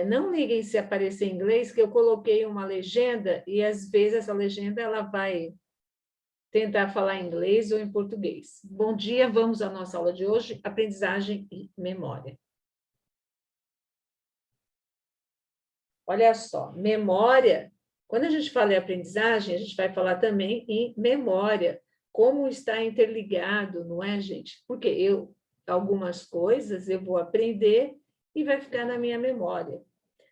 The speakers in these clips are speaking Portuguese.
Não liguem se aparecer em inglês, que eu coloquei uma legenda e, às vezes, essa legenda ela vai tentar falar em inglês ou em português. Bom dia, vamos à nossa aula de hoje, aprendizagem e memória. Olha só, memória, quando a gente fala em aprendizagem, a gente vai falar também em memória, como está interligado, não é, gente? Porque algumas coisas eu vou aprender e vai ficar na minha memória.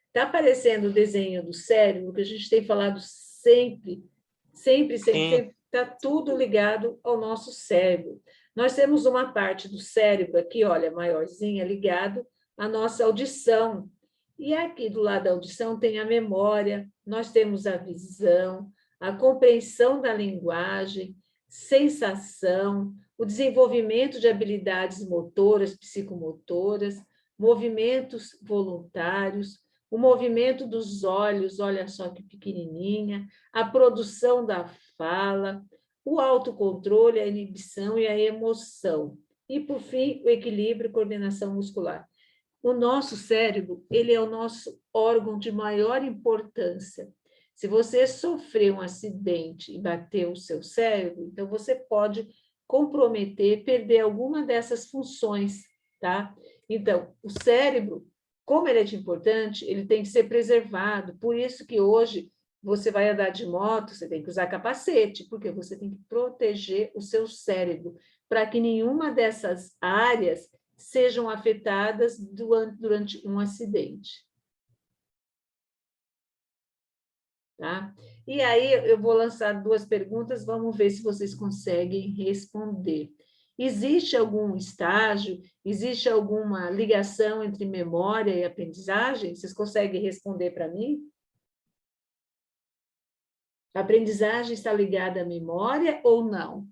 Está aparecendo o desenho do cérebro, que a gente tem falado sempre, sempre, sempre, Sim. sempre, está tudo ligado ao nosso cérebro. Nós temos uma parte do cérebro aqui, olha, maiorzinha, ligado à nossa audição. E aqui do lado da audição tem a memória, nós temos a visão, a compreensão da linguagem, sensação, o desenvolvimento de habilidades motoras, psicomotoras, movimentos voluntários, o movimento dos olhos, olha só que pequenininha, a produção da fala, o autocontrole, a inibição e a emoção. E, por fim, o equilíbrio e coordenação muscular. O nosso cérebro, ele é o nosso órgão de maior importância. Se você sofrer um acidente e bater o seu cérebro, então você pode comprometer, perder alguma dessas funções, tá? Então, o cérebro, como ele é de importante, ele tem que ser preservado. Por isso que hoje você vai andar de moto, você tem que usar capacete, porque você tem que proteger o seu cérebro, para que nenhuma dessas áreas sejam afetadas durante um acidente. Tá? E aí eu vou lançar duas perguntas, vamos ver se vocês conseguem responder. Existe algum estágio, existe alguma ligação entre memória e aprendizagem? Vocês conseguem responder para mim? A aprendizagem está ligada à memória ou não?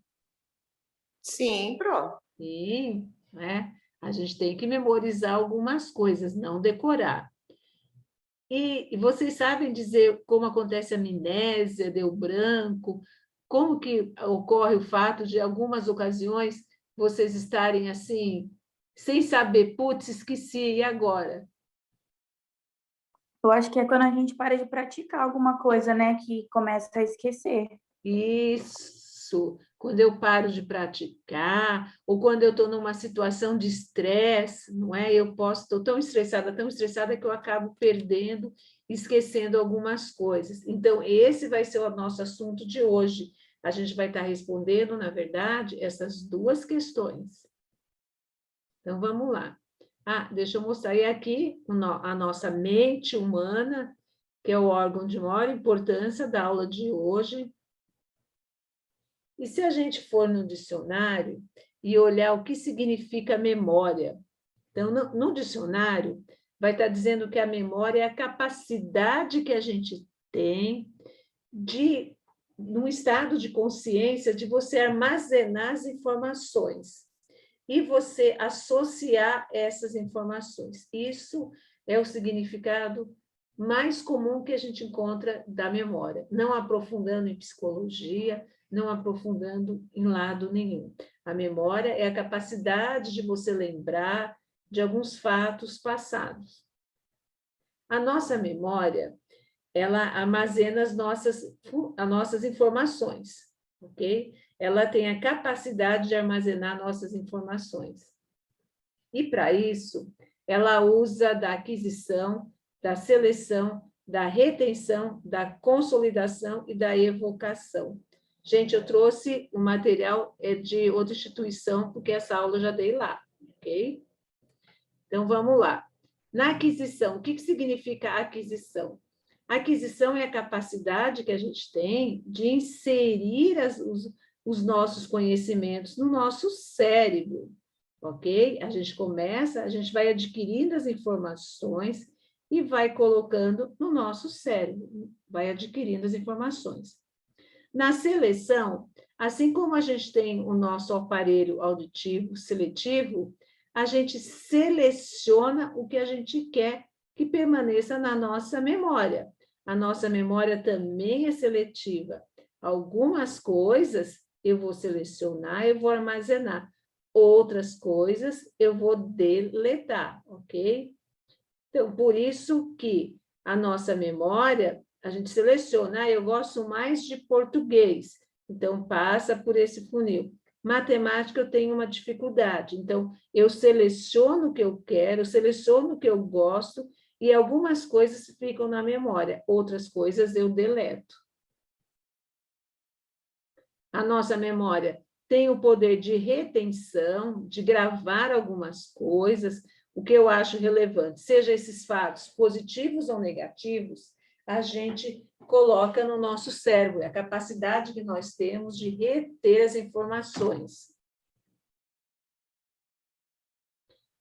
Sim, Pro. Sim, né? A gente tem que memorizar algumas coisas, não decorar. E vocês sabem dizer como acontece a amnésia, deu branco, como que ocorre o fato de, em algumas ocasiões, vocês estarem assim, sem saber, putz, esqueci, e agora? Eu acho que é quando a gente para de praticar alguma coisa, né, que começa a esquecer. Isso, quando eu paro de praticar, ou quando eu estou numa situação de estresse, não é? Estou tão estressada que eu acabo perdendo, esquecendo algumas coisas. Então, esse vai ser o nosso assunto de hoje. A gente vai estar respondendo, na verdade, essas duas questões. Então, vamos lá. Deixa eu mostrar. E aqui, a nossa mente humana, que é o órgão de maior importância da aula de hoje. E se a gente for no dicionário e olhar o que significa memória? Então, no dicionário, vai estar dizendo que a memória é a capacidade que a gente tem de, num estado de consciência, de você armazenar as informações e você associar essas informações. Isso é o significado mais comum que a gente encontra da memória, não aprofundando em psicologia, não aprofundando em lado nenhum. A memória é a capacidade de você lembrar de alguns fatos passados. A nossa memória, ela armazena as nossas informações, ok? Ela tem a capacidade de armazenar nossas informações. E, para isso, ela usa da aquisição, da seleção, da retenção, da consolidação e da evocação. Gente, eu trouxe o material de outra instituição, porque essa aula eu já dei lá, ok? Então, vamos lá. Na aquisição, o que significa aquisição? Aquisição é a capacidade que a gente tem de inserir os nossos conhecimentos no nosso cérebro, ok? A gente vai adquirindo as informações e vai colocando no nosso cérebro, vai adquirindo as informações. Na seleção, assim como a gente tem o nosso aparelho auditivo seletivo, a gente seleciona o que a gente quer que permaneça na nossa memória. A nossa memória também é seletiva. Algumas coisas eu vou selecionar, eu vou armazenar. Outras coisas eu vou deletar, ok? Então, por isso que a nossa memória, a gente seleciona, eu gosto mais de português, então passa por esse funil. Matemática eu tenho uma dificuldade, então eu seleciono o que eu quero, seleciono o que eu gosto, e algumas coisas ficam na memória, outras coisas eu deleto. A nossa memória tem o poder de retenção, de gravar algumas coisas, o que eu acho relevante, seja esses fatos positivos ou negativos, a gente coloca no nosso cérebro, a capacidade que nós temos de reter as informações.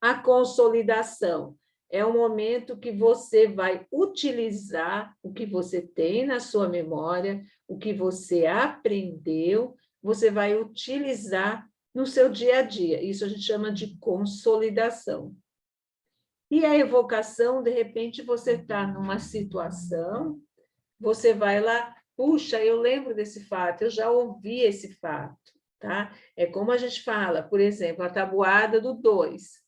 A consolidação é o momento que você vai utilizar o que você tem na sua memória, o que você aprendeu, você vai utilizar no seu dia a dia. Isso a gente chama de consolidação. E a evocação, de repente, você está numa situação, você vai lá, puxa, eu lembro desse fato, eu já ouvi esse fato, tá? É como a gente fala, por exemplo, a tabuada do 2.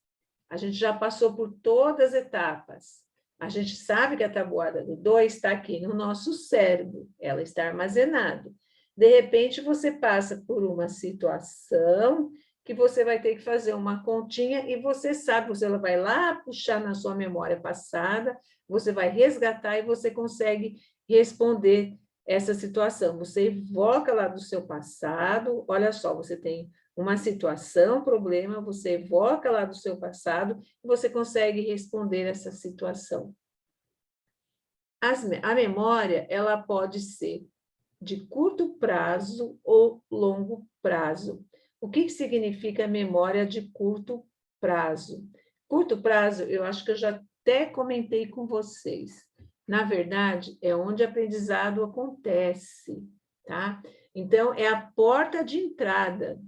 A gente já passou por todas as etapas. A gente sabe que a tabuada do 2 está aqui no nosso cérebro, ela está armazenada. De repente, você passa por uma situação que você vai ter que fazer uma continha e você sabe, você vai lá puxar na sua memória passada, você vai resgatar e você consegue responder essa situação. Você evoca lá do seu passado, olha só, você tem uma situação, problema, você evoca lá do seu passado e você consegue responder essa situação. A memória, ela pode ser de curto prazo ou longo prazo. O que significa memória de curto prazo? Curto prazo, eu acho que eu já até comentei com vocês. Na verdade, é onde o aprendizado acontece, tá? Então, é a porta de entrada.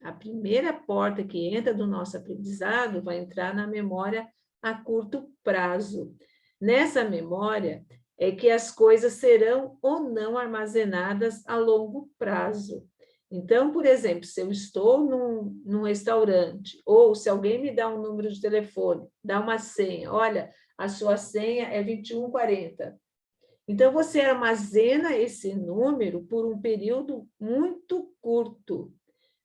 A primeira porta que entra do nosso aprendizado vai entrar na memória a curto prazo. Nessa memória é que as coisas serão ou não armazenadas a longo prazo. Então, por exemplo, se eu estou num restaurante, ou se alguém me dá um número de telefone, dá uma senha, olha, a sua senha é 2140. Então, você armazena esse número por um período muito curto.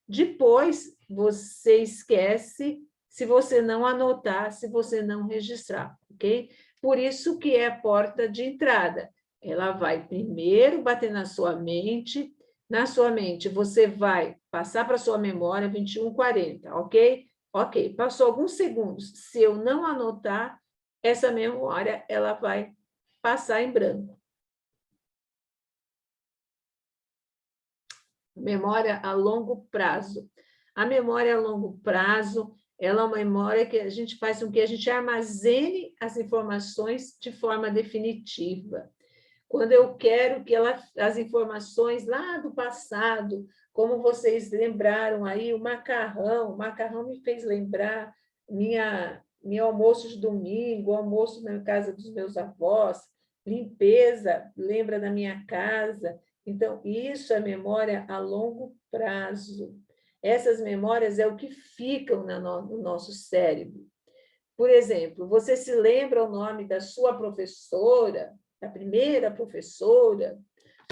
Depois, você esquece se você não anotar, se você não registrar, ok? Por isso que é a porta de entrada. Ela vai primeiro bater na sua mente você vai passar para a sua memória 2140, ok? Ok, passou alguns segundos. Se eu não anotar, essa memória ela vai passar em branco. Memória a longo prazo. A memória a longo prazo, ela é uma memória que a gente faz com que a gente armazene as informações de forma definitiva. Quando eu quero que as informações lá do passado, como vocês lembraram aí, o macarrão me fez lembrar meu almoço de domingo, almoço na casa dos meus avós, limpeza, lembra da minha casa. Então, isso é memória a longo prazo. Essas memórias é o que ficam no nosso cérebro. Por exemplo, você se lembra o nome da sua professora, da primeira professora,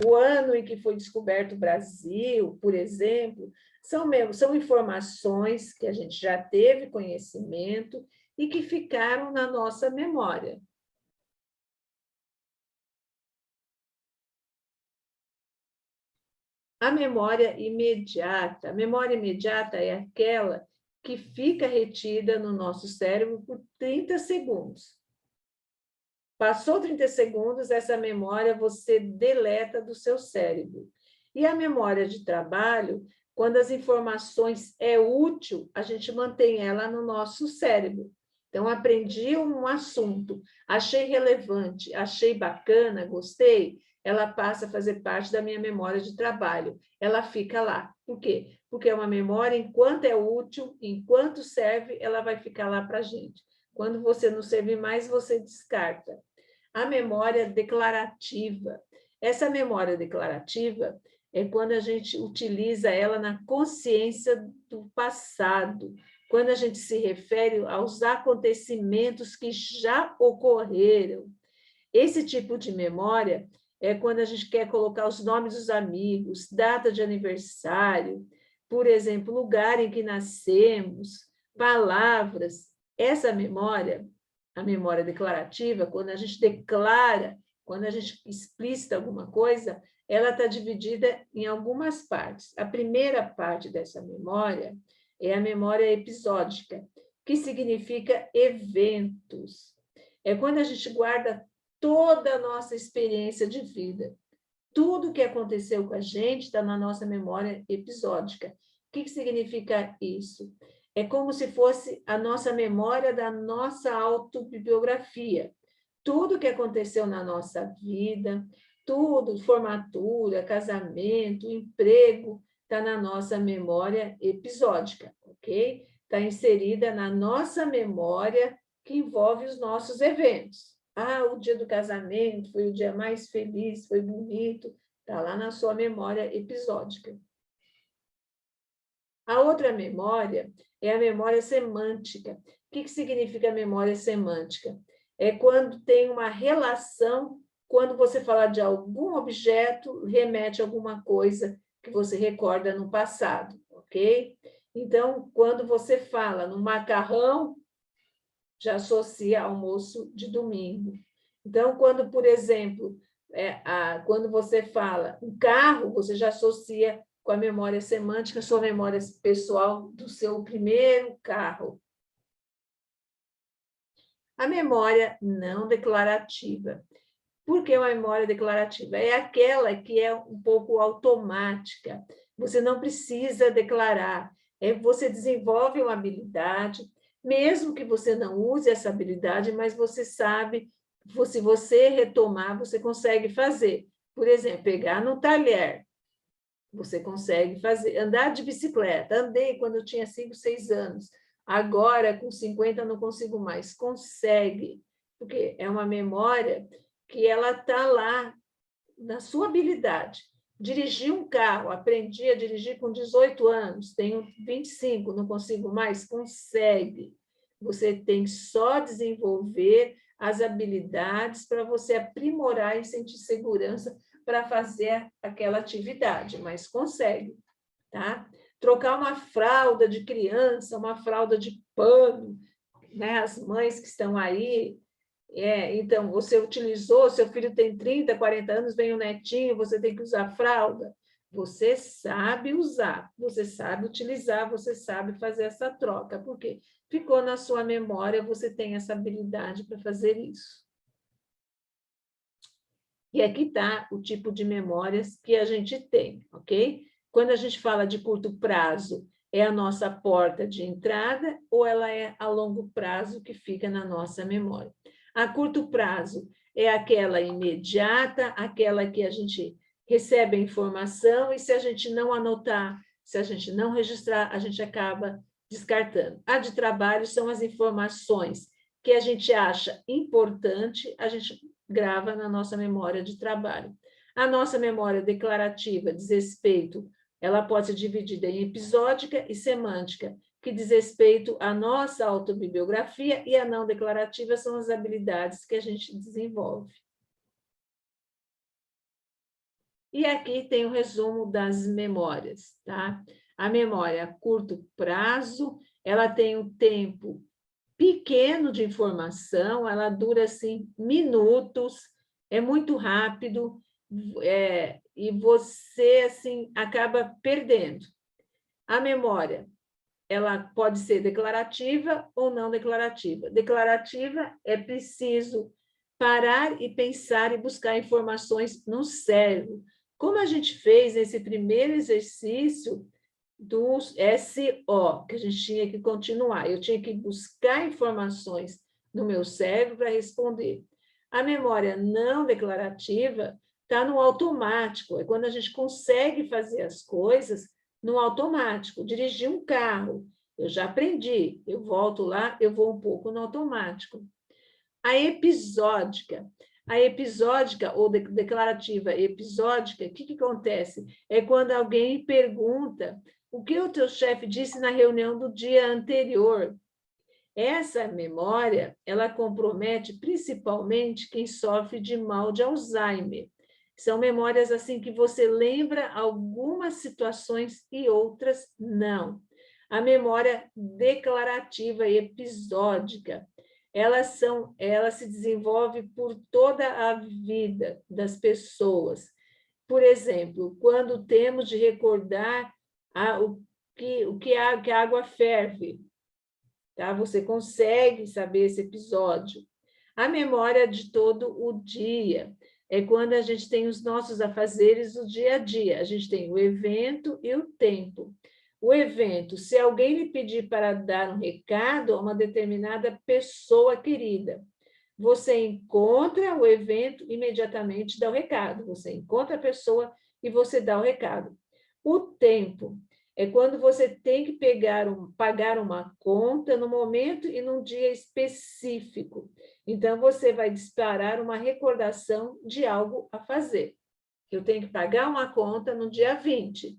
o ano em que foi descoberto o Brasil, por exemplo, são informações que a gente já teve conhecimento e que ficaram na nossa memória. A memória imediata é aquela que fica retida no nosso cérebro por 30 segundos. Passou 30 segundos, essa memória você deleta do seu cérebro. E a memória de trabalho, quando as informações é útil, a gente mantém ela no nosso cérebro. Então, aprendi um assunto, achei relevante, achei bacana, gostei, ela passa a fazer parte da minha memória de trabalho. Ela fica lá. Por quê? Porque é uma memória, enquanto é útil, enquanto serve, ela vai ficar lá para a gente. Quando você não serve mais, você descarta. A memória declarativa. Essa memória declarativa é quando a gente utiliza ela na consciência do passado, quando a gente se refere aos acontecimentos que já ocorreram. Esse tipo de memória é quando a gente quer colocar os nomes dos amigos, data de aniversário, por exemplo, lugar em que nascemos, palavras. Essa memória, a memória declarativa, quando a gente declara, quando a gente explicita alguma coisa, ela está dividida em algumas partes. A primeira parte dessa memória é a memória episódica, que significa eventos. É quando a gente guarda toda a nossa experiência de vida. Tudo que aconteceu com a gente está na nossa memória episódica. O que significa isso? É como se fosse a nossa memória da nossa autobiografia. Tudo que aconteceu na nossa vida, tudo, formatura, casamento, emprego, está na nossa memória episódica, ok? Está inserida na nossa memória que envolve os nossos eventos. Ah, o dia do casamento foi o dia mais feliz, foi bonito, está lá na sua memória episódica. A outra memória é a memória semântica. O que significa memória semântica? É quando tem uma relação, quando você fala de algum objeto, remete a alguma coisa que você recorda no passado, ok? Então, quando você fala no macarrão, já associa almoço de domingo. Então, quando, por exemplo, quando você fala um carro, você já associa com a memória semântica, sua memória pessoal do seu primeiro carro. A memória não declarativa. Por que uma memória declarativa? É aquela que é um pouco automática. Você não precisa declarar. Você desenvolve uma habilidade, mesmo que você não use essa habilidade, mas você sabe, se você retomar, você consegue fazer. Por exemplo, pegar no talher. Você consegue fazer. Andar de bicicleta. Andei quando eu tinha 5, 6 anos. Agora, com 50, não consigo mais. Consegue. Porque é uma memória que ela está lá na sua habilidade. Dirigir um carro, aprendi a dirigir com 18 anos, tenho 25, não consigo mais? Consegue. Você tem que só desenvolver as habilidades para você aprimorar e sentir segurança para fazer aquela atividade, mas consegue, tá? Trocar uma fralda de criança, uma fralda de pano, né? As mães que estão aí, então, você utilizou, seu filho tem 30, 40 anos, vem um netinho, você tem que usar fralda. Você sabe usar, você sabe utilizar, você sabe fazer essa troca, porque ficou na sua memória, você tem essa habilidade para fazer isso. E aqui está o tipo de memórias que a gente tem, ok? Quando a gente fala de curto prazo, é a nossa porta de entrada ou ela é a longo prazo que fica na nossa memória? A curto prazo é aquela imediata, aquela que a gente recebe a informação e se a gente não anotar, se a gente não registrar, a gente acaba descartando. A de trabalho são as informações que a gente acha importante, a gente grava na nossa memória de trabalho. A nossa memória declarativa diz respeito, ela pode ser dividida em episódica e semântica, que diz respeito à nossa autobiografia, e a não declarativa são as habilidades que a gente desenvolve. E aqui tem o resumo das memórias, tá? A memória a curto prazo, ela tem um tempo pequeno de informação, ela dura, assim, minutos, é muito rápido, e você, assim, acaba perdendo. A memória, ela pode ser declarativa ou não declarativa. Declarativa é preciso parar e pensar e buscar informações no cérebro. Como a gente fez esse primeiro exercício do SO, que a gente tinha que continuar. Eu tinha que buscar informações no meu cérebro para responder. A memória não declarativa está no automático, é quando a gente consegue fazer as coisas no automático. Dirigir um carro, eu já aprendi, eu volto lá, eu vou um pouco no automático. A episódica ou declarativa episódica, o que acontece? É quando alguém pergunta o que o teu chefe disse na reunião do dia anterior. Essa memória, ela compromete principalmente quem sofre de mal de Alzheimer. São memórias assim que você lembra algumas situações e outras não. A memória declarativa e episódica, ela se desenvolve por toda a vida das pessoas. Por exemplo, quando temos de recordar que a água ferve, tá? Você consegue saber esse episódio. A memória de todo o dia é quando a gente tem os nossos afazeres do dia a dia. A gente tem o evento e o tempo. O evento, se alguém lhe pedir para dar um recado a uma determinada pessoa querida, você encontra o evento, imediatamente dá o recado. Você encontra a pessoa e você dá o recado. O tempo é quando você tem que pagar uma conta no momento e num dia específico. Então, você vai disparar uma recordação de algo a fazer. Eu tenho que pagar uma conta no dia 20,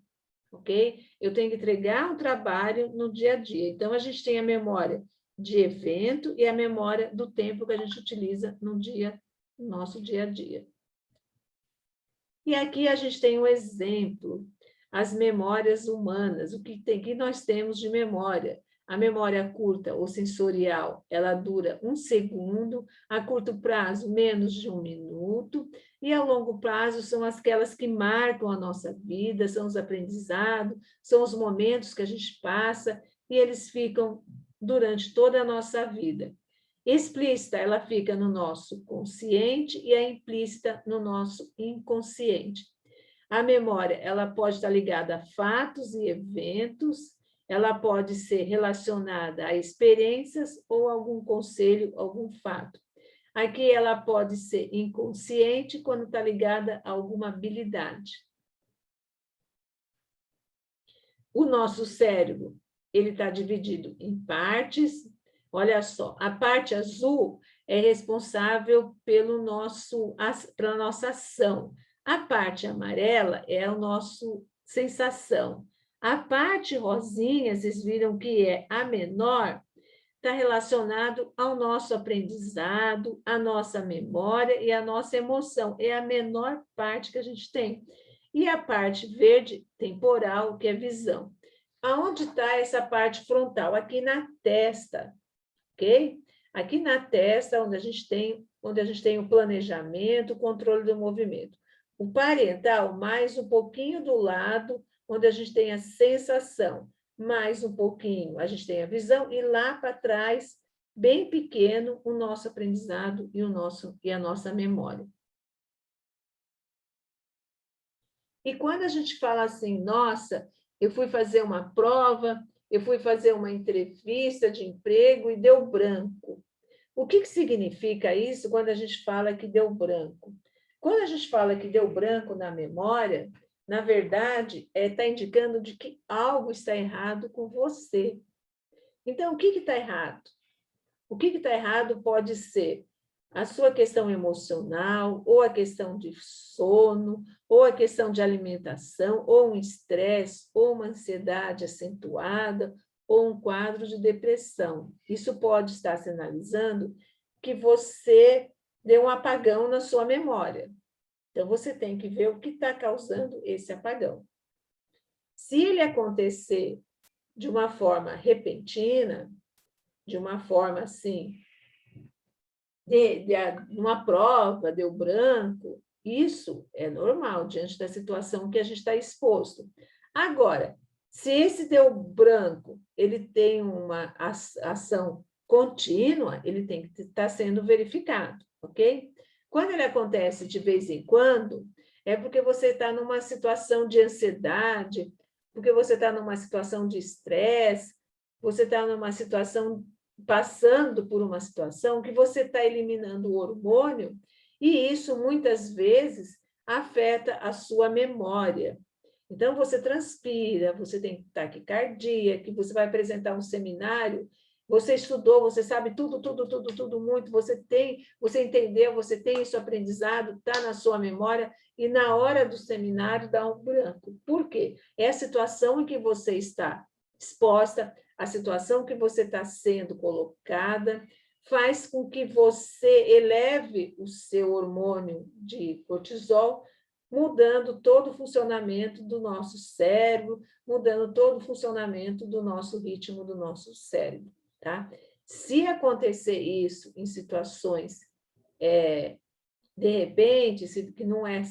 ok? Eu tenho que entregar um trabalho no dia a dia. Então, a gente tem a memória de evento e a memória do tempo que a gente utiliza no nosso dia a dia. E aqui a gente tem um exemplo, as memórias humanas, o que nós temos de memória. A memória curta ou sensorial, ela dura 1 segundo, a curto prazo, menos de 1 minuto, e a longo prazo são aquelas que marcam a nossa vida, são os aprendizados, são os momentos que a gente passa, e eles ficam durante toda a nossa vida. Explícita, ela fica no nosso consciente e a implícita no nosso inconsciente. A memória, ela pode estar ligada a fatos e eventos, ela pode ser relacionada a experiências ou algum conselho, algum fato. Aqui ela pode ser inconsciente quando está ligada a alguma habilidade. O nosso cérebro, ele está dividido em partes. Olha só, a parte azul é responsável pela nossa ação. A parte amarela é a nossa sensação. A parte rosinha, vocês viram que é a menor, está relacionado ao nosso aprendizado, à nossa memória e à nossa emoção. É a menor parte que a gente tem. E a parte verde, temporal, que é visão. Aonde está essa parte frontal? Aqui na testa, ok? Aqui na testa, onde a gente tem o planejamento, o controle do movimento. O parietal, mais um pouquinho do lado, onde a gente tem a sensação, mais um pouquinho, a gente tem a visão, e lá para trás, bem pequeno, o nosso aprendizado e a nossa memória. E quando a gente fala assim, nossa, eu fui fazer uma prova, eu fui fazer uma entrevista de emprego e deu branco. O que significa isso quando a gente fala que deu branco? Quando a gente fala que deu branco na memória, na verdade, está indicando de que algo está errado com você. Então, o que está errado? O que está errado pode ser a sua questão emocional, ou a questão de sono, ou a questão de alimentação, ou um estresse, ou uma ansiedade acentuada, ou um quadro de depressão. Isso pode estar sinalizando que você deu um apagão na sua memória. Então, você tem que ver o que está causando esse apagão. Se ele acontecer de uma forma repentina, de uma forma assim, uma prova, deu branco, isso é normal diante da situação que a gente está exposto. Agora, se esse deu branco, ele tem uma ação contínua, ele tem que estar sendo verificado, ok? Quando ele acontece de vez em quando, é porque você está numa situação de ansiedade, porque você está numa situação de estresse, você está numa situação, passando por uma situação que você está eliminando o hormônio, e isso muitas vezes afeta a sua memória. Então, você transpira, você tem taquicardia, que você vai apresentar um seminário, Você estudou, você sabe tudo, tudo, tudo, tudo muito, você entendeu, você tem isso aprendizado, está na sua memória, e na hora do seminário dá um branco. Por quê? É a situação em que você está exposta, a situação que você está sendo colocada, faz com que você eleve o seu hormônio de cortisol, mudando todo o funcionamento do nosso cérebro, mudando todo o funcionamento do nosso ritmo do nosso cérebro, tá? Se acontecer isso em situações, de repente, que não é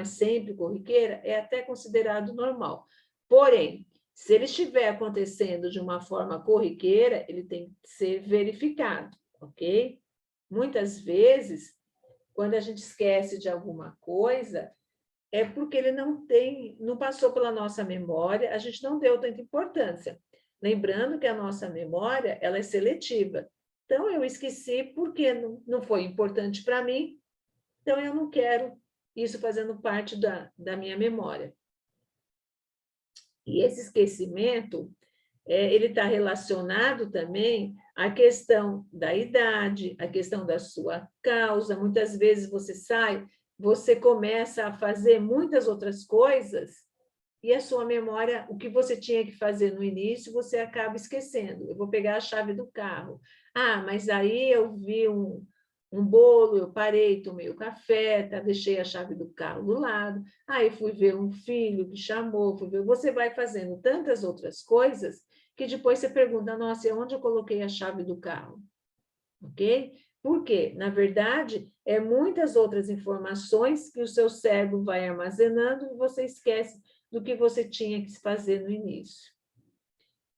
sempre corriqueira, é até considerado normal. Porém, se ele estiver acontecendo de uma forma corriqueira, ele tem que ser verificado, ok? Muitas vezes, quando a gente esquece de alguma coisa, é porque ele não passou pela nossa memória, a gente não deu tanta importância. Lembrando que a nossa memória, ela é seletiva. Então, eu esqueci porque não foi importante para mim, então eu não quero isso fazendo parte da minha memória. E esse esquecimento, ele está relacionado também à questão da idade, à questão da sua causa. Muitas vezes você começa a fazer muitas outras coisas e a sua memória, o que você tinha que fazer no início, você acaba esquecendo. Eu vou pegar a chave do carro. Ah, mas aí eu vi um bolo, eu parei, tomei o café, tá, deixei a chave do carro do lado, aí fui ver um filho que chamou, você vai fazendo tantas outras coisas que depois você pergunta, nossa, onde eu coloquei a chave do carro? Ok? Por quê? Na verdade, muitas outras informações que o seu cérebro vai armazenando e você esquece do que você tinha que fazer no início.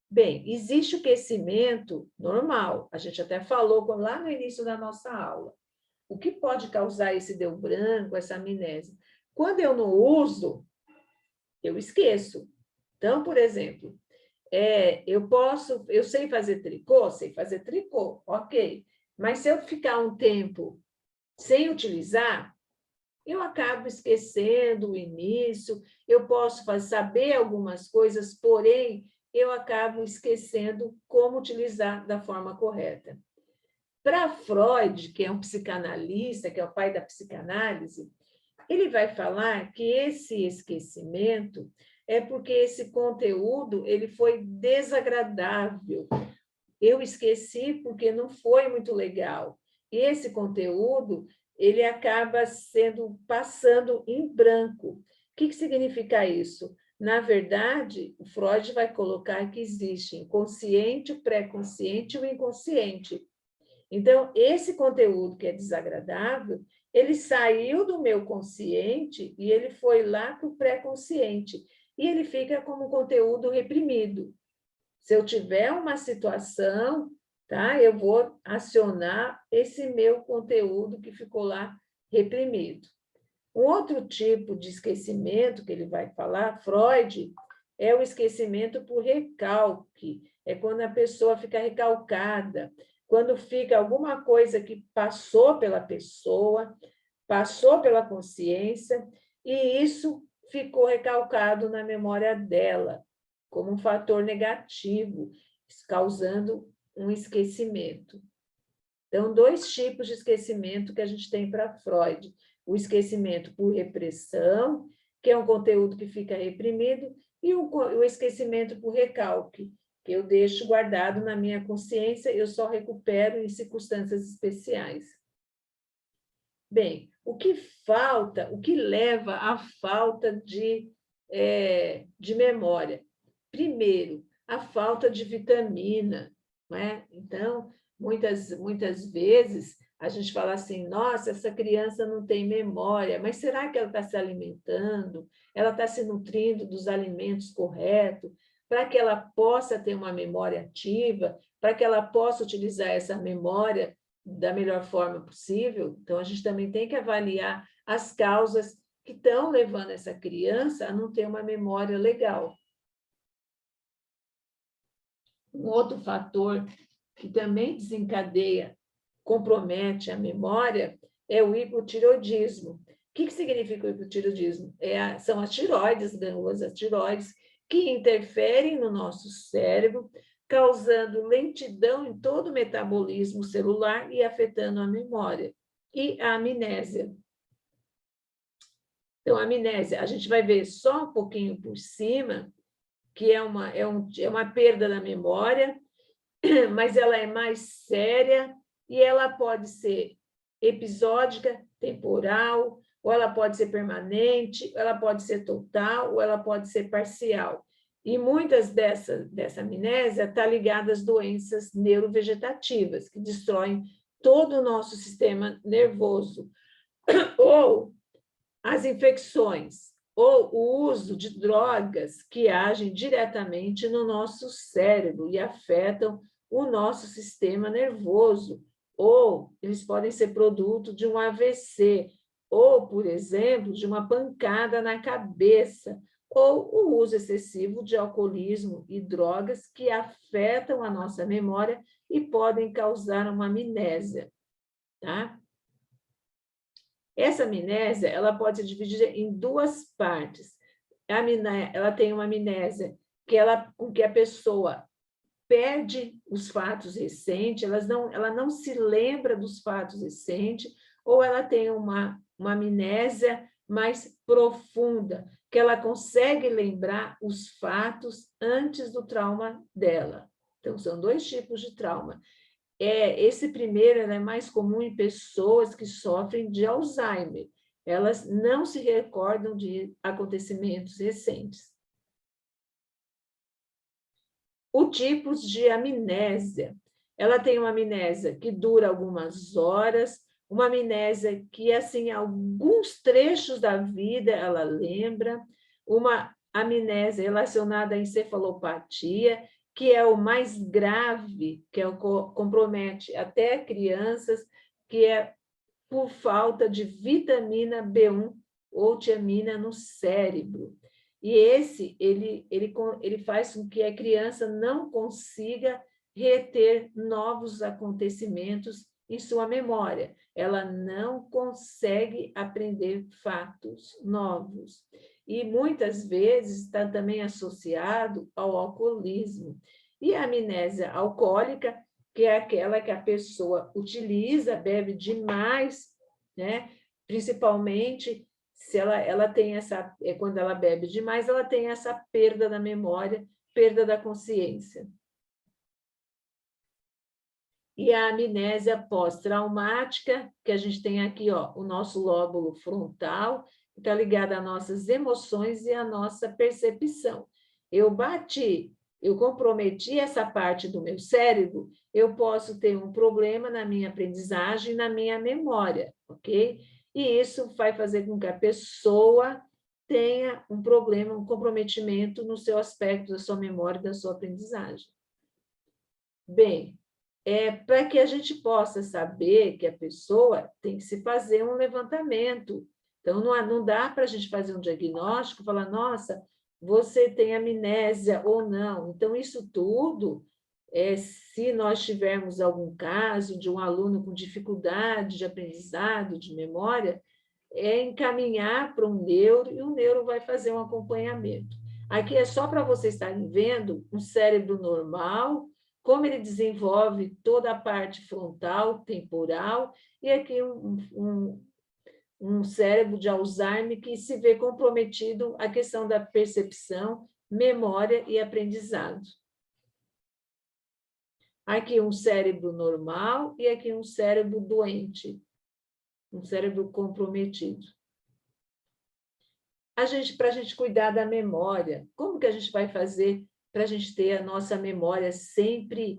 Bem, existe o aquecimento normal, a gente até falou lá no início da nossa aula. O que pode causar esse deu branco, essa amnésia? Quando eu não uso, eu esqueço. Então, por exemplo, eu sei fazer tricô, ok. Mas se eu ficar um tempo sem utilizar, eu acabo esquecendo o início, eu posso saber algumas coisas, porém, eu acabo esquecendo como utilizar da forma correta. Para Freud, que é um psicanalista, que é o pai da psicanálise, ele vai falar que esse esquecimento é porque esse conteúdo ele foi desagradável. Eu esqueci porque não foi muito legal. E esse conteúdo ele acaba passando em branco. O que significa isso? Na verdade, o Freud vai colocar que existe inconsciente, o pré-consciente e o inconsciente. Então, esse conteúdo que é desagradável, ele saiu do meu consciente e ele foi lá para o pré-consciente. E ele fica como conteúdo reprimido. Se eu tiver uma situação, tá, eu vou acionar esse meu conteúdo que ficou lá reprimido. Um outro tipo de esquecimento que ele vai falar, Freud, é o esquecimento por recalque. É quando a pessoa fica recalcada, quando fica alguma coisa que passou pela pessoa, passou pela consciência, e isso ficou recalcado na memória dela, como um fator negativo, causando um esquecimento. Então, 2 tipos de esquecimento que a gente tem para Freud. O esquecimento por repressão, que é um conteúdo que fica reprimido, e o esquecimento por recalque, que eu deixo guardado na minha consciência, eu só recupero em circunstâncias especiais. Bem, o que leva à falta de memória? Primeiro, a falta de vitamina, não é? Então, muitas vezes, a gente fala assim, nossa, essa criança não tem memória, mas será que ela está se alimentando? Ela está se nutrindo dos alimentos corretos? Para que ela possa ter uma memória ativa, para que ela possa utilizar essa memória da melhor forma possível. Então, a gente também tem que avaliar as causas que estão levando essa criança a não ter uma memória legal. Um outro fator que também desencadeia, compromete a memória, é o hipotireoidismo. O que significa o hipotireoidismo? São as tiroides, glândulas, as tiroides, que interferem no nosso cérebro, causando lentidão em todo o metabolismo celular e afetando a memória. E a amnésia. Então, a amnésia, a gente vai ver só um pouquinho por cima, que é uma perda da memória, mas ela é mais séria e ela pode ser episódica, temporal, ou ela pode ser permanente, ou ela pode ser total, ou ela pode ser parcial. E muitas dessa amnésia está ligada às doenças neurovegetativas, que destroem todo o nosso sistema nervoso, ou as infecções, ou o uso de drogas que agem diretamente no nosso cérebro e afetam o nosso sistema nervoso, ou eles podem ser produto de um AVC, ou, por exemplo, de uma pancada na cabeça, ou o uso excessivo de alcoolismo e drogas que afetam a nossa memória e podem causar uma amnésia, tá? Essa amnésia, ela pode ser dividida em duas partes. Ela tem uma amnésia com que a pessoa perde os fatos recentes, ela não se lembra dos fatos recentes, ou ela tem uma amnésia mais profunda, que ela consegue lembrar os fatos antes do trauma dela. Então, são dois tipos de trauma. Esse primeiro é mais comum em pessoas que sofrem de Alzheimer. Elas não se recordam de acontecimentos recentes. O tipo de amnésia. Ela tem uma amnésia que dura algumas horas, uma amnésia que, assim, alguns trechos da vida ela lembra, uma amnésia relacionada à encefalopatia, que é o mais grave, que compromete até crianças, que é por falta de vitamina B1 ou tiamina no cérebro. E ele faz com que a criança não consiga reter novos acontecimentos em sua memória. Ela não consegue aprender fatos novos. E muitas vezes está também associado ao alcoolismo. E a amnésia alcoólica, que é aquela que a pessoa utiliza, bebe demais, né? Principalmente se ela tem quando ela bebe demais, ela tem essa perda da memória, perda da consciência. E a amnésia pós-traumática, que a gente tem aqui, ó, o nosso lóbulo frontal, que está ligado às nossas emoções e à nossa percepção. Eu bati, eu comprometi essa parte do meu cérebro, eu posso ter um problema na minha aprendizagem, na minha memória, ok? E isso vai fazer com que a pessoa tenha um problema, um comprometimento no seu aspecto da sua memória e da sua aprendizagem. Bem, para que a gente possa saber que a pessoa tem que se fazer um levantamento. Então, não dá para a gente fazer um diagnóstico e falar, nossa, você tem amnésia ou não. Então, isso tudo, se nós tivermos algum caso de um aluno com dificuldade de aprendizado, de memória, encaminhar para um neuro e o neuro vai fazer um acompanhamento. Aqui é só para vocês estarem vendo um cérebro normal, como ele desenvolve toda a parte frontal, temporal, e aqui um cérebro de Alzheimer que se vê comprometido a questão da percepção, memória e aprendizado. Aqui um cérebro normal e aqui um cérebro doente, um cérebro comprometido. Para a gente cuidar da memória, como que a gente vai fazer para a gente ter a nossa memória sempre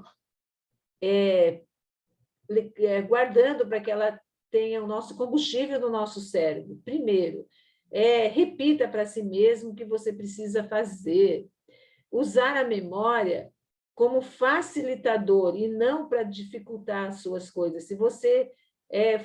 guardando para que ela tenha o nosso combustível no nosso cérebro? Primeiro, repita para si mesmo o que você precisa fazer. Usar a memória como facilitador e não para dificultar as suas coisas. Se você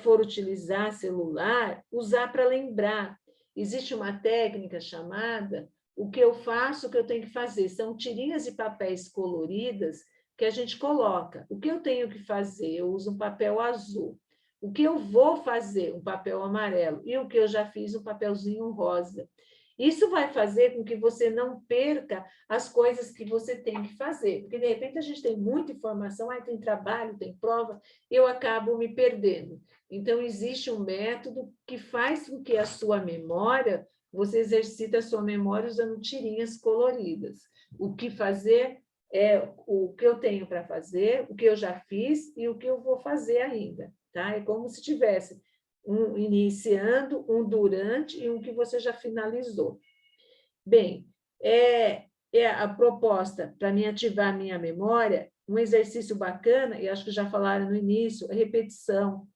for utilizar celular, usar para lembrar. Existe uma técnica chamada o que eu faço, o que eu tenho que fazer. São tirinhas de papéis coloridas que a gente coloca. O que eu tenho que fazer? Eu uso um papel azul. O que eu vou fazer? Um papel amarelo. E o que eu já fiz? Um papelzinho rosa. Isso vai fazer com que você não perca as coisas que você tem que fazer, porque, de repente, a gente tem muita informação, tem trabalho, tem prova, eu acabo me perdendo. Então, existe um método que faz com que a sua memória, você exercita a sua memória usando tirinhas coloridas. O que fazer é o que eu tenho para fazer, o que eu já fiz e o que eu vou fazer ainda. Tá? É como se tivesse um iniciando, um durante e um que você já finalizou. Bem, a proposta para mim ativar a minha memória, um exercício bacana, e acho que já falaram no início, é repetição,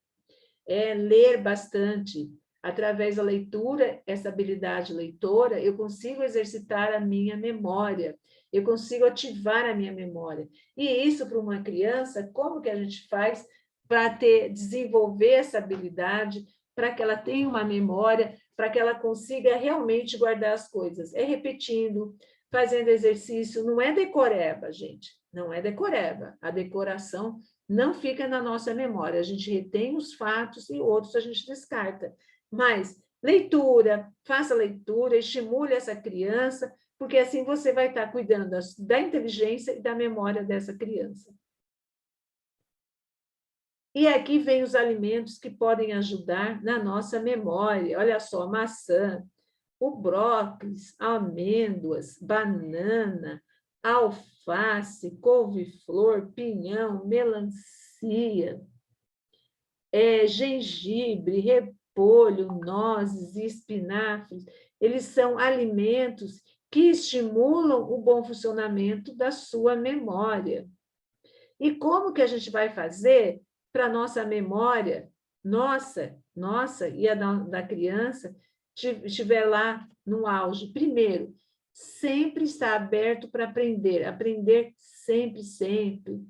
é ler bastante. Através da leitura, essa habilidade leitora, eu consigo exercitar a minha memória, eu consigo ativar a minha memória. E isso, para uma criança, como que a gente faz para desenvolver essa habilidade, para que ela tenha uma memória, para que ela consiga realmente guardar as coisas? É repetindo, fazendo exercício, não é decoreba, gente, não é decoreba. A decoração não fica na nossa memória, a gente retém os fatos e outros a gente descarta. Mas leitura, faça leitura, estimule essa criança, porque assim você vai estar cuidando da inteligência e da memória dessa criança. E aqui vem os alimentos que podem ajudar na nossa memória. Olha só, maçã, o brócolis, amêndoas, banana, alface, couve-flor, pinhão, melancia, gengibre, repolho, nozes e espinafres. Eles são alimentos que estimulam o bom funcionamento da sua memória. E como que a gente vai fazer para a nossa memória, nossa e a da criança, estiver lá no auge? Primeiro, sempre estar aberto para aprender sempre, sempre.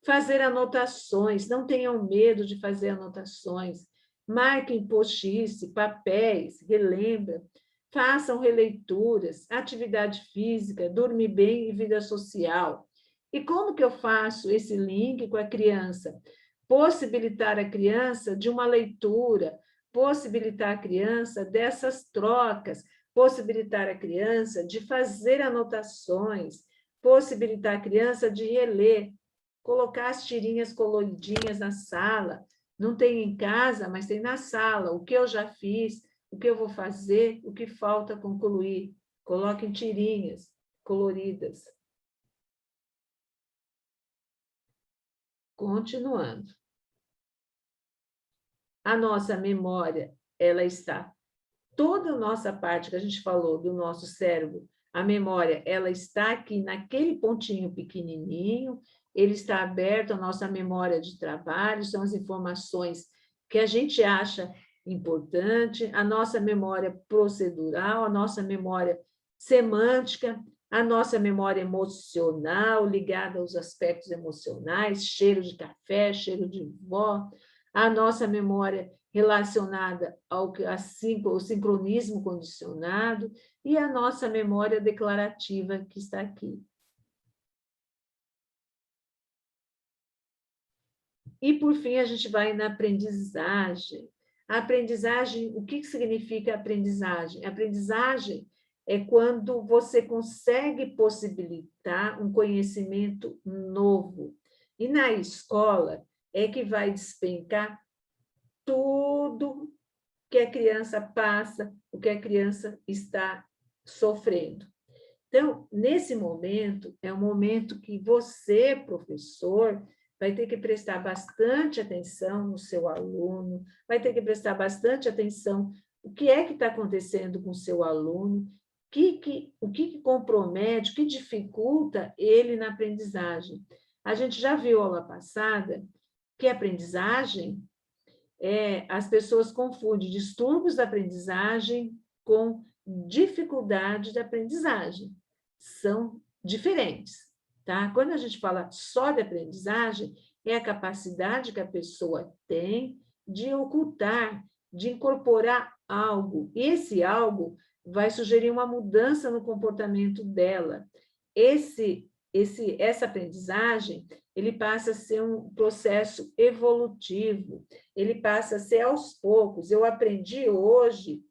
Fazer anotações, não tenham medo de fazer anotações. Marquem post-its, papéis, relembra. Façam releituras, atividade física, dormir bem e vida social. E como que eu faço esse link com a criança? Possibilitar a criança de uma leitura, possibilitar a criança dessas trocas, possibilitar a criança de fazer anotações, possibilitar a criança de reler, colocar as tirinhas coloridinhas na sala. Não tem em casa, mas tem na sala. O que eu já fiz, o que eu vou fazer, o que falta concluir. Coloquem tirinhas coloridas. Continuando. A nossa memória, ela está... Toda a nossa parte que a gente falou do nosso cérebro, a memória, ela está aqui naquele pontinho pequenininho, ele está aberto, a nossa memória de trabalho, são as informações que a gente acha importante, a nossa memória procedural, a nossa memória semântica, a nossa memória emocional, ligada aos aspectos emocionais, cheiro de café, cheiro de vó, a nossa memória relacionada ao sincronismo condicionado e a nossa memória declarativa que está aqui. E, por fim, a gente vai na aprendizagem. A aprendizagem, o que significa aprendizagem? A aprendizagem é quando você consegue possibilitar um conhecimento novo. E na escola é que vai despencar tudo que a criança passa, o que a criança está sofrendo. Então, nesse momento, é um momento que você, professor, vai ter que prestar bastante atenção no seu aluno, vai ter que prestar bastante atenção o que é que está acontecendo com o seu aluno, o que compromete, o que dificulta ele na aprendizagem. A gente já viu aula passada que a aprendizagem, as pessoas confundem distúrbios da aprendizagem com dificuldade da aprendizagem. São diferentes, tá? Quando a gente fala só de aprendizagem, é a capacidade que a pessoa tem de ocultar, de incorporar algo. E esse algo vai sugerir uma mudança no comportamento dela. Essa aprendizagem, ele passa a ser um processo evolutivo, ele passa a ser aos poucos. Eu aprendi hoje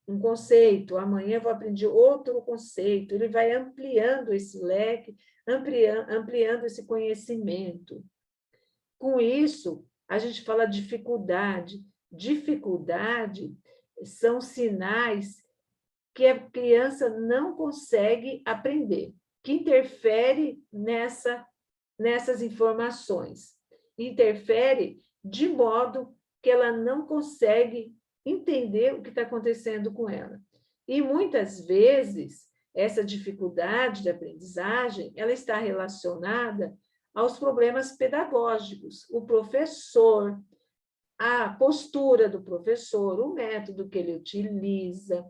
um conceito, amanhã eu vou aprender outro conceito, ele vai ampliando esse leque, ampliando esse conhecimento. Com isso, a gente fala dificuldade. Dificuldade são sinais que a criança não consegue aprender, que interfere nessas informações. Interfere de modo que ela não consegue entender o que está acontecendo com ela. E, muitas vezes, essa dificuldade de aprendizagem, ela está relacionada aos problemas pedagógicos. O professor, a postura do professor, o método que ele utiliza,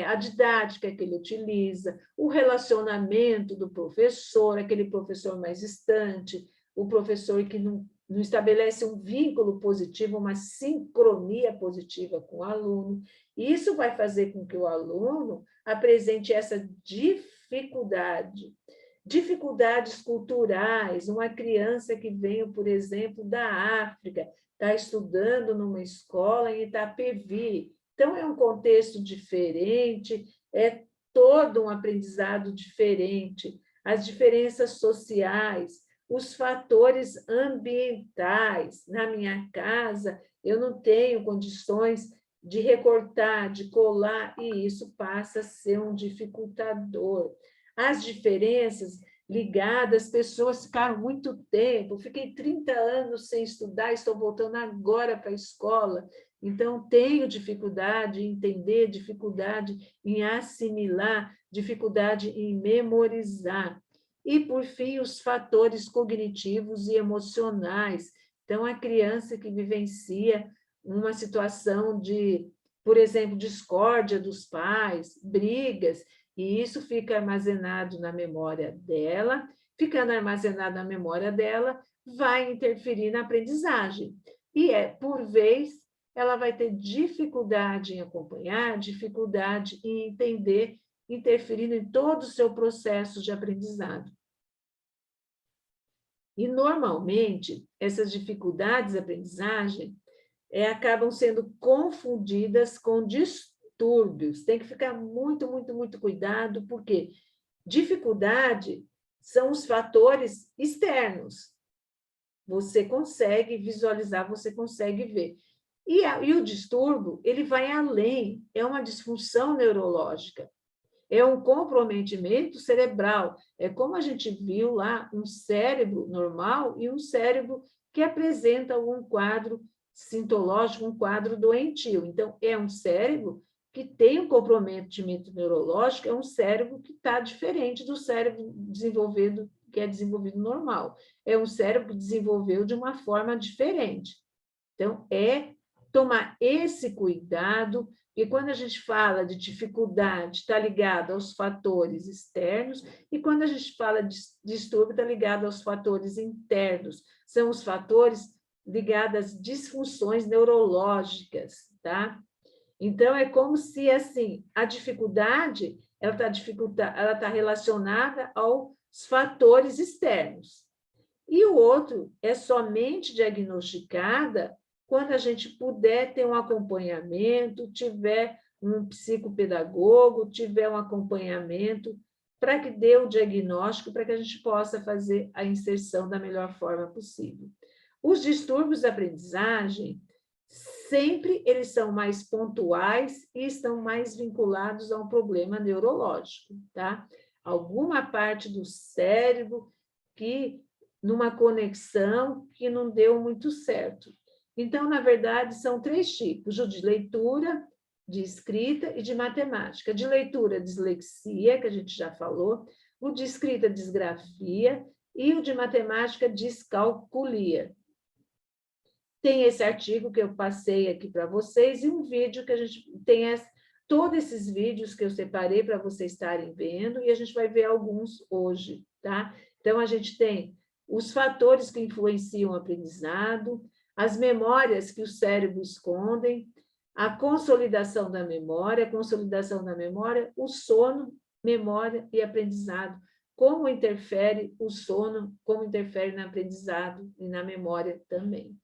a didática que ele utiliza, o relacionamento do professor, aquele professor mais distante, o professor que não estabelece um vínculo positivo, uma sincronia positiva com o aluno. E isso vai fazer com que o aluno apresente essa dificuldade. Dificuldades culturais, uma criança que veio, por exemplo, da África, está estudando numa escola em Itapevi. Então, é um contexto diferente, é todo um aprendizado diferente, as diferenças sociais, os fatores ambientais. Na minha casa, eu não tenho condições de recortar, de colar, e isso passa a ser um dificultador. As diferenças ligadas, pessoas ficaram muito tempo, fiquei 30 anos sem estudar, estou voltando agora para a escola, então tenho dificuldade em entender, dificuldade em assimilar, dificuldade em memorizar. E, por fim, os fatores cognitivos e emocionais. Então, a criança que vivencia uma situação de, por exemplo, discórdia dos pais, brigas, e isso fica armazenado na memória dela, ficando armazenado na memória dela, vai interferir na aprendizagem. E, por vez, ela vai ter dificuldade em acompanhar, dificuldade em entender, interferindo em todo o seu processo de aprendizado. E, normalmente, essas dificuldades de aprendizagem acabam sendo confundidas com distúrbios. Tem que ficar muito, muito, muito cuidado, porque dificuldade são os fatores externos. Você consegue visualizar, você consegue ver. E o distúrbio, ele vai além, é uma disfunção neurológica, é um comprometimento cerebral. É como a gente viu lá, um cérebro normal e um cérebro que apresenta um quadro sintológico, um quadro doentio. Então, é um cérebro que tem um comprometimento neurológico, é um cérebro que está diferente do cérebro desenvolvido, que é desenvolvido normal. É um cérebro que desenvolveu de uma forma diferente. Então, tomar esse cuidado, e quando a gente fala de dificuldade, está ligado aos fatores externos, e quando a gente fala de distúrbio, está ligado aos fatores internos, são os fatores ligados às disfunções neurológicas, tá? Então, é como se, assim, a dificuldade, ela está relacionada aos fatores externos. E o outro é somente diagnosticada quando a gente puder ter um acompanhamento, tiver um psicopedagogo, tiver um acompanhamento, para que dê o diagnóstico, para que a gente possa fazer a inserção da melhor forma possível. Os distúrbios da aprendizagem, sempre eles são mais pontuais e estão mais vinculados a um problema neurológico, tá? Alguma parte do cérebro que, numa conexão que não deu muito certo. Então, na verdade, são 3 tipos: o de leitura, de escrita e de matemática. De leitura, dislexia, que a gente já falou, o de escrita, disgrafia, e o de matemática, descalculia. Tem esse artigo que eu passei aqui para vocês e um vídeo que a gente tem todos esses vídeos que eu separei para vocês estarem vendo, e a gente vai ver alguns hoje, tá? Então, a gente tem os fatores que influenciam o aprendizado, as memórias que o cérebro escondem, a consolidação da memória, o sono, memória e aprendizado. Como interfere o sono, como interfere no aprendizado e na memória também.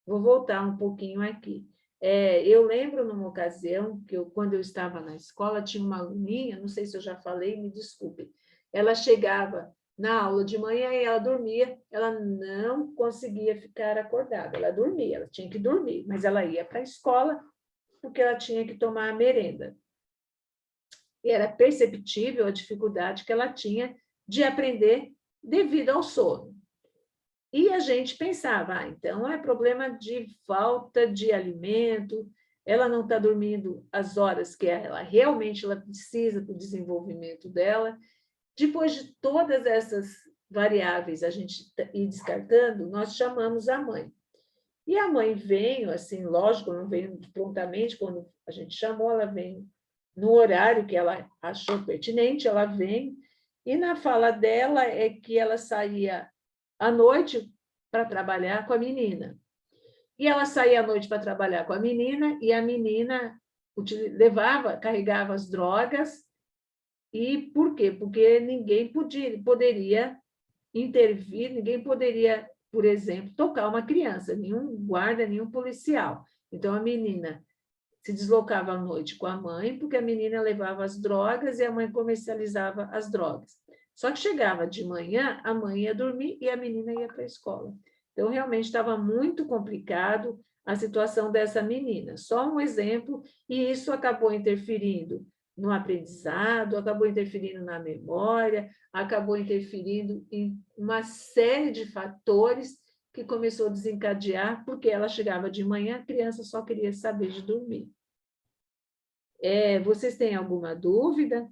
Vou voltar um pouquinho aqui. Eu lembro numa ocasião que quando eu estava na escola, tinha uma aluninha, não sei se eu já falei, me desculpe, ela chegava na aula de manhã e ela dormia, ela não conseguia ficar acordada, ela dormia, ela tinha que dormir, mas ela ia para a escola porque ela tinha que tomar a merenda. E era perceptível a dificuldade que ela tinha de aprender devido ao sono. E a gente pensava, então é problema de falta de alimento, ela não está dormindo as horas que ela realmente precisa para o desenvolvimento dela. Depois de todas essas variáveis a gente ir descartando, nós chamamos a mãe. E a mãe veio, assim, lógico, não veio prontamente, quando a gente chamou, ela veio no horário que ela achou pertinente, ela vem, e na fala dela é que ela saía à noite para trabalhar com a menina. E ela saía à noite para trabalhar com a menina, e a menina carregava as drogas. E por quê? Porque ninguém poderia intervir, ninguém poderia, por exemplo, tocar uma criança, nenhum guarda, nenhum policial. Então, a menina se deslocava à noite com a mãe, porque a menina levava as drogas e a mãe comercializava as drogas. Só que chegava de manhã, a mãe ia dormir e a menina ia para a escola. Então, realmente estava muito complicado a situação dessa menina. Só um exemplo, e isso acabou interferindo no aprendizado, acabou interferindo na memória, acabou interferindo em uma série de fatores que começou a desencadear, porque ela chegava de manhã, a criança só queria saber de dormir. Vocês têm alguma dúvida?